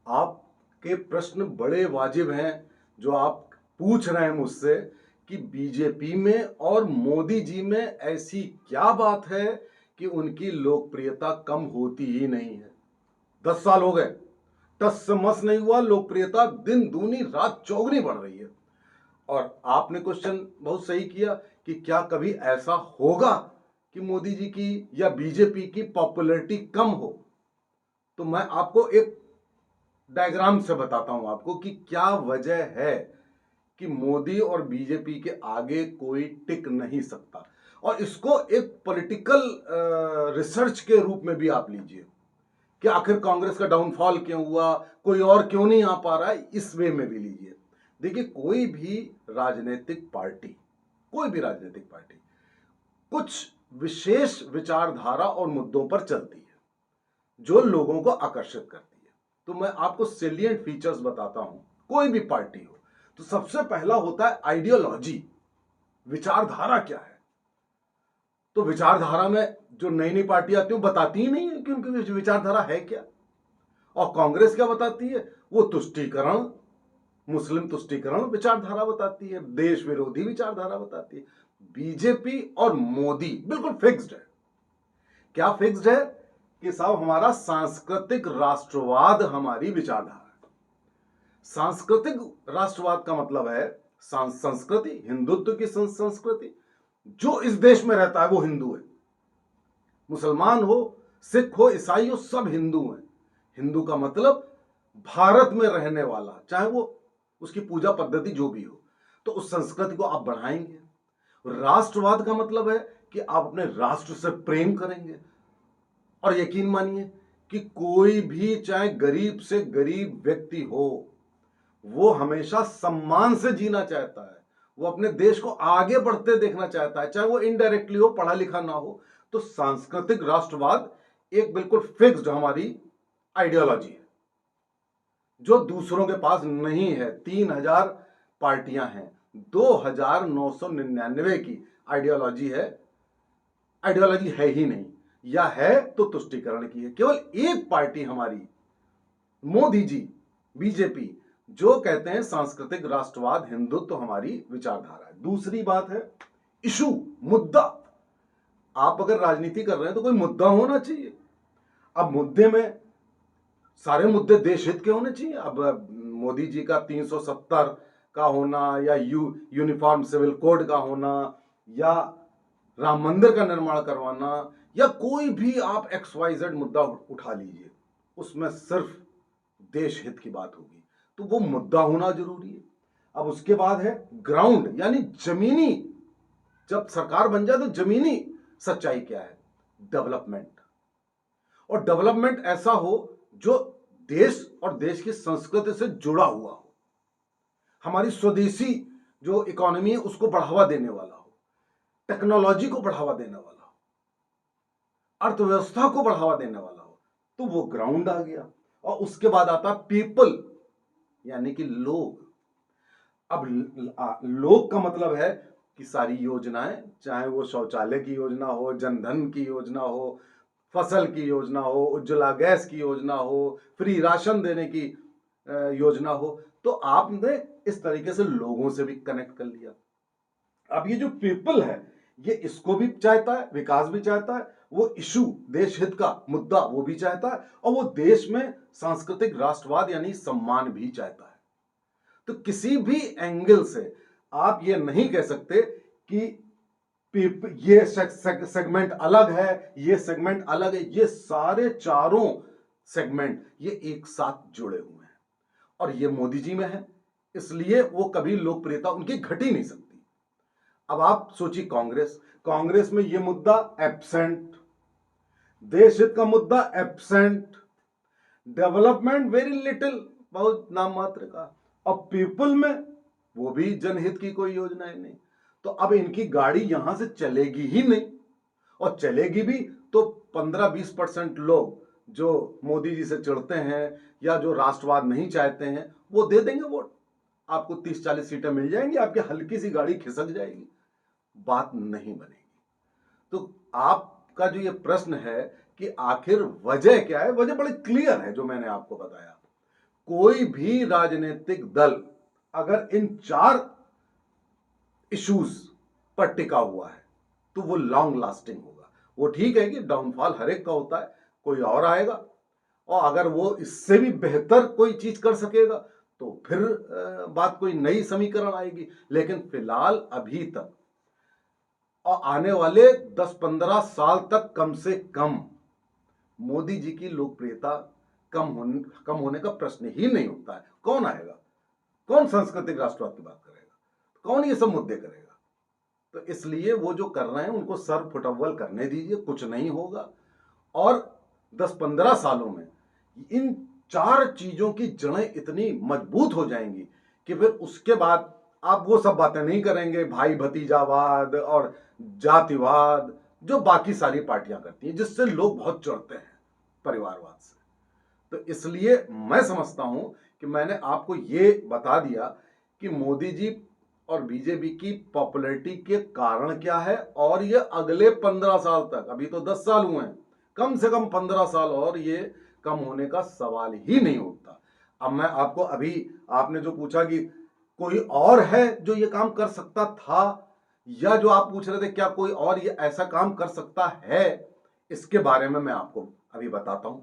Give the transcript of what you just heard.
आपके प्रश्न बड़े वाजिब हैं जो आप पूछ रहे हैं मुझसे कि बीजेपी में और मोदी जी में ऐसी क्या बात है कि उनकी लोकप्रियता कम होती ही नहीं है। 10 साल हो गए, टस से मस नहीं हुआ, लोकप्रियता दिन दूनी रात चौगुनी बढ़ रही है। और आपने क्वेश्चन बहुत सही किया कि क्या कभी ऐसा होगा कि मोदी जी की या बीजेपी की पॉपुलैरिटी कम हो। तो मैं आपको एक डायग्राम से बताता हूं आपको कि क्या वजह है कि मोदी और बीजेपी के आगे कोई टिक नहीं सकता। और इसको एक पॉलिटिकल रिसर्च के रूप में भी आप लीजिए कि आखिर कांग्रेस का डाउनफॉल क्यों हुआ, कोई और क्यों नहीं आ पा रहा है, इस वे में भी लीजिए। देखिए, कोई भी राजनीतिक पार्टी कुछ विशेष विचारधारा और मुद्दों पर चलती है जो लोगों को आकर्षित करती है। तो मैं आपको सेलिएंट फीचर्स बताता हूं। कोई भी पार्टी हो तो सबसे पहला होता है आइडियोलॉजी, विचारधारा क्या है। तो विचारधारा में जो नई नई पार्टी आती है बताती ही नहीं है कि उनकी विचारधारा है क्या। और कांग्रेस क्या बताती है, वो तुष्टीकरण, मुस्लिम तुष्टीकरण विचारधारा बताती है, देश विरोधी विचारधारा बताती है। बीजेपी और मोदी बिल्कुल फिक्स्ड है। क्या फिक्स्ड है कि साहब हमारा सांस्कृतिक राष्ट्रवाद हमारी विचारधारा है। सांस्कृतिक राष्ट्रवाद का मतलब है संस्कृति, हिंदुत्व की संस्कृति। जो इस देश में रहता है वो हिंदू है, मुसलमान हो, सिख हो, ईसाई हो, सब हिंदू हैं। हिंदू का मतलब भारत में रहने वाला, चाहे वो उसकी पूजा पद्धति जो भी हो, तो उस संस्कृति को आप बढ़ाएंगे। राष्ट्रवाद का मतलब है कि आप अपने राष्ट्र से प्रेम करेंगे। और यकीन मानिए कि कोई भी चाहे गरीब से गरीब व्यक्ति हो, वो हमेशा सम्मान से जीना चाहता है, वो अपने देश को आगे बढ़ते देखना चाहता है, चाहे वो इनडायरेक्टली हो, पढ़ा लिखा ना हो। तो सांस्कृतिक राष्ट्रवाद एक बिल्कुल फिक्स्ड हमारी आइडियोलॉजी है जो दूसरों के पास नहीं है। 3000 पार्टियां हैं, 2999 की आइडियोलॉजी है। आइडियोलॉजी है ही नहीं, या है तो तुष्टीकरण की है। केवल एक पार्टी हमारी मोदी जी, बीजेपी, जो कहते हैं सांस्कृतिक राष्ट्रवाद, हिंदुत्व हमारी विचारधारा है। दूसरी बात है इशू, मुद्दा। आप अगर राजनीति कर रहे हैं तो कोई मुद्दा होना चाहिए। अब मुद्दे में सारे मुद्दे देश हित के होने चाहिए। अब मोदी जी का 370 का होना, या यूनिफॉर्म सिविल कोड का होना, या राम मंदिर का निर्माण करवाना, या कोई भी आप XYZ मुद्दा उठा लीजिए, उसमें सिर्फ देश हित की बात होगी, तो वो मुद्दा होना जरूरी है। अब उसके बाद है ग्राउंड, यानी जमीनी, जब सरकार बन जाए तो जमीनी सच्चाई क्या है, डेवलपमेंट। और डेवलपमेंट ऐसा हो जो देश और देश की संस्कृति से जुड़ा हुआ हो, हमारी स्वदेशी जो इकोनॉमी है उसको बढ़ावा देने वाला हो, टेक्नोलॉजी को बढ़ावा देने वाला हो, अर्थव्यवस्था को बढ़ावा देने वाला हो। तो वो ग्राउंड आ गया। और उसके बाद आता पीपल, यानी कि लोग। अब लोग का मतलब है कि सारी योजनाएं, चाहे वो शौचालय की योजना हो, जनधन की योजना हो, फसल की योजना हो, उज्ज्वला गैस की योजना हो, फ्री राशन देने की योजना हो, तो आपने इस तरीके से लोगों से भी कनेक्ट कर लिया। अब ये जो पीपल है, ये इसको भी चाहता है, विकास भी चाहता है, वो इशू, देश हित का मुद्दा, वो भी चाहता है, और वो देश में सांस्कृतिक राष्ट्रवाद यानी सम्मान भी चाहता है। तो किसी भी एंगल से आप ये नहीं कह सकते कि ये सेगमेंट अलग है, ये सेगमेंट अलग है। ये सारे चारों सेगमेंट ये एक साथ जुड़े हुए हैं, और ये मोदी जी में है, इसलिए वो कभी लोकप्रियता उनकी घट ही नहीं सकती। अब आप सोचिए कांग्रेस में ये मुद्दा एब्सेंट, देश हित का मुद्दा एब्सेंट, डेवलपमेंट वेरी लिटिल, बहुत नाम मात्र का। अब पीपल में वो भी जनहित की कोई योजना नहीं। तो अब इनकी गाड़ी यहां से चलेगी ही नहीं, और चलेगी भी तो 15-20% लोग जो मोदी जी से चिढ़ते हैं या जो राष्ट्रवाद नहीं चाहते हैं, वो दे देंगे वोट। आपको 30-40 सीटें मिल जाएंगी, आपकी हल्की सी गाड़ी खिसक जाएगी, बात नहीं बनेगी। तो आपका जो ये प्रश्न है कि आखिर वजह क्या है, वजह बड़ी क्लियर है जो मैंने आपको बताया। कोई भी राजनीतिक दल अगर इन 4 इश्यूज पर टिका हुआ है तो वो लॉन्ग लास्टिंग होगा। वो ठीक है कि डाउनफॉल हर एक का होता है, कोई और आएगा और अगर वो इससे भी बेहतर कोई चीज कर सकेगा तो फिर बात कोई नई समीकरण आएगी। लेकिन फिलहाल अभी तक और आने वाले 10-15 साल तक कम से कम मोदी जी की लोकप्रियता कम होने का प्रश्न ही नहीं उठता है। कौन आएगा, कौन सांस्कृतिक राष्ट्रवाद की बात करेगा, कौन ये सब मुद्दे करेगा? तो इसलिए वो जो कर रहे हैं उनको सर फुटअव्वल करने दीजिए, कुछ नहीं होगा। और 10-15 सालों में इन 4 चीजों की जड़ें इतनी मजबूत हो जाएंगी कि फिर उसके बाद आप वो सब बातें नहीं करेंगे, भाई भतीजावाद और जातिवाद जो बाकी सारी पार्टियां करती हैं, जिससे लोग बहुत चिढ़ते हैं, परिवारवाद से। तो इसलिए मैं समझता हूं कि मैंने आपको ये बता दिया कि मोदी जी और बीजेपी की पॉपुलैरिटी के कारण क्या है और ये अगले 15 साल तक, अभी तो 10 साल हुए हैं, कम से कम 15 साल और ये कम होने का सवाल ही नहीं उठता। अब मैं आपको अभी आपने जो पूछा कि कोई और है जो ये काम कर सकता था, या जो आप पूछ रहे थे क्या कोई और ये ऐसा काम कर सकता है, इसके बारे में मैं आपको अभी बताता हूं।